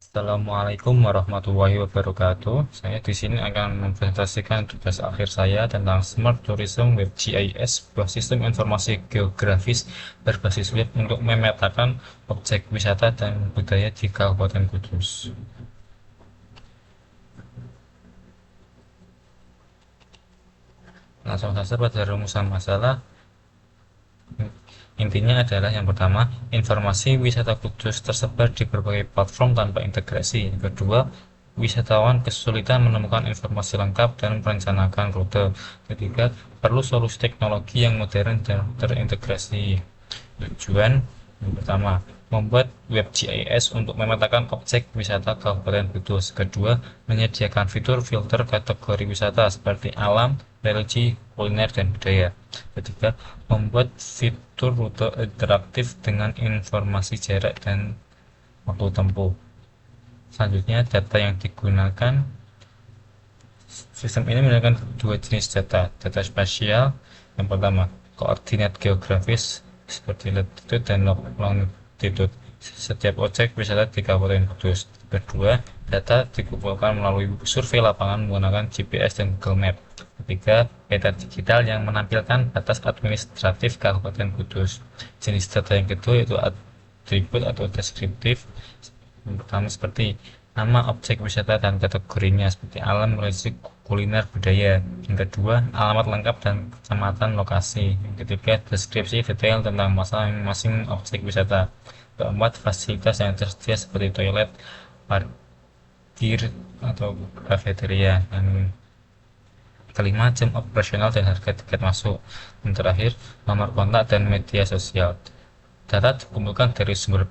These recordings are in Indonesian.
Assalamualaikum warahmatullahi wabarakatuh. Saya di sini akan mempresentasikan tugas akhir saya tentang Smart Tourism Web GIS, sebuah sistem informasi geografis berbasis web untuk memetakan objek wisata dan budaya di Kabupaten Kudus. Langsung saja pada rumusan masalah. Intinya adalah yang pertama, informasi wisata Kudus tersebar di berbagai platform tanpa integrasi. Yang kedua, wisatawan kesulitan menemukan informasi lengkap dan merencanakan rute. Ketiga, perlu solusi teknologi yang modern dan terintegrasi. Tujuan yang pertama, membuat web GIS untuk memetakan objek wisata Kabupaten Kudus. Kedua, menyediakan fitur filter kategori wisata seperti alam, religi, kuliner, dan budaya. Ketiga, membuat fitur rute interaktif dengan informasi jarak dan waktu tempuh. Selanjutnya, data yang digunakan. Sistem ini menggunakan dua jenis data. Data spasial, yang pertama, koordinat geografis seperti latitude dan longitude setiap objek wisata di Kabupaten Kudus. Kedua, data dikumpulkan melalui survei lapangan menggunakan GPS dan Google Map. Ketiga, peta digital yang menampilkan batas administratif Kabupaten Kudus. Jenis data yang kedua yaitu atribut atau deskriptif. Yang pertama seperti nama objek wisata dan kategorinya seperti alam, religi, kuliner, budaya. Yang kedua, alamat lengkap dan kecamatan lokasi. Yang ketiga, deskripsi detail tentang masing-masing objek wisata. Keempat, fasilitas yang tersedia seperti toilet, parkir, atau kafeteria. Yang kelima, jam operasional dan harga tiket masuk. Yang terakhir, nomor kontak dan media sosial. Data dikumpulkan dari sumber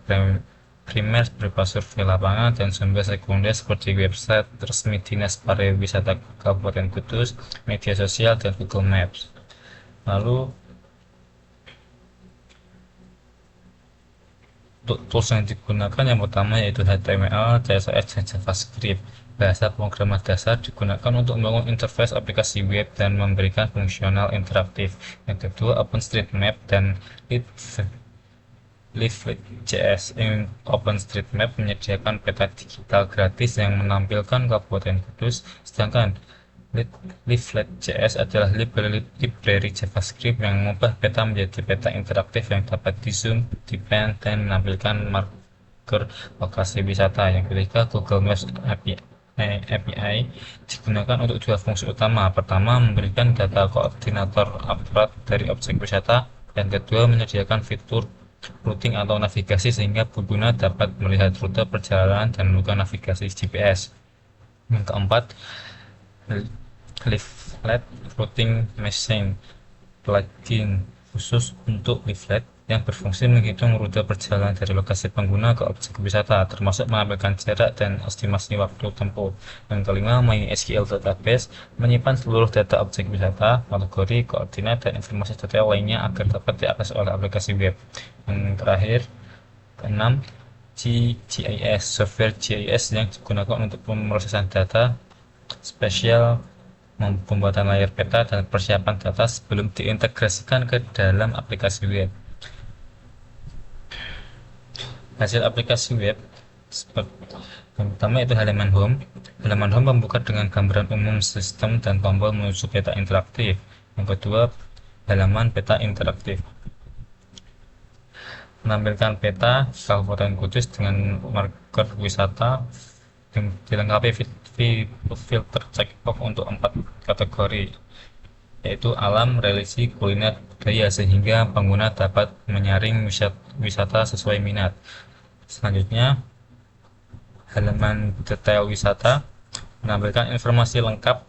primer berupa survei lapangan dan sumber sekunder seperti website resmi Dinas Pariwisata Kabupaten Kudus, media sosial, dan Google Maps. Lalu untuk tools yang digunakan yang pertama yaitu HTML, CSS, dan JavaScript. Bahasa pemrograman dasar digunakan untuk membangun interface aplikasi web dan memberikan fungsional interaktif. Yang kedua, OpenStreetMap dan Leaflet.js. OpenStreetMap menyediakan peta digital gratis yang menampilkan Kabupaten Kudus, sedangkan Leaflet.js adalah library JavaScript yang mengubah peta menjadi peta interaktif yang dapat di-zoom, di-pan, dan menampilkan marker lokasi wisata. Yang ketiga, Google Maps API digunakan untuk dua fungsi utama. Pertama, memberikan data koordinator akurat dari objek wisata, dan kedua, menyediakan fitur routing atau navigasi sehingga pengguna dapat melihat rute perjalanan dan melakukan navigasi GPS. Yang keempat, Leaflet Routing Machine plugin khusus untuk leaflet yang berfungsi menghitung rute perjalanan dari lokasi pengguna ke objek wisata, termasuk menampilkan jarak dan estimasi waktu tempuh. Yang kelima, MySQL Database menyimpan seluruh data objek wisata, kategori, koordinat, dan informasi detail lainnya agar dapat diakses oleh aplikasi web. Yang terakhir, keenam, GIS software GIS yang digunakan untuk pemrosesan data spesial, pembuatan layar peta, dan persiapan data sebelum diintegrasikan ke dalam aplikasi web. Hasil aplikasi web yang pertama itu halaman home. Halaman home membuka dengan gambaran umum sistem dan tombol menuju peta interaktif. Yang kedua, halaman peta interaktif menampilkan peta Kabupaten Kudus dengan marker wisata, dilengkapi filter checkbox untuk 4 kategori, yaitu alam, religi, kuliner, budaya, sehingga pengguna dapat menyaring wisata sesuai minat. Selanjutnya, halaman detail wisata menampilkan informasi lengkap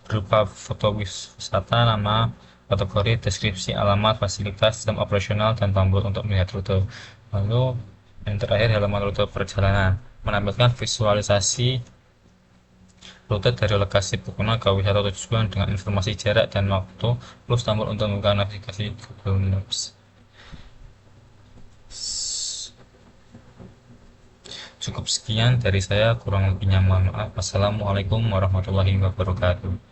berupa foto wisata, nama, kategori, deskripsi, alamat, fasilitas, sistem operasional, dan tombol untuk melihat rute. Lalu yang terakhir, halaman rute perjalanan menampilkan visualisasi rute dari lokasi pengguna ke wisata tujuan dengan informasi jarak dan waktu, plus tombol untuk membuka navigasi Google Maps. Cukup sekian dari saya, kurang lebihnya mohon maaf. Wassalamualaikum warahmatullahi wabarakatuh.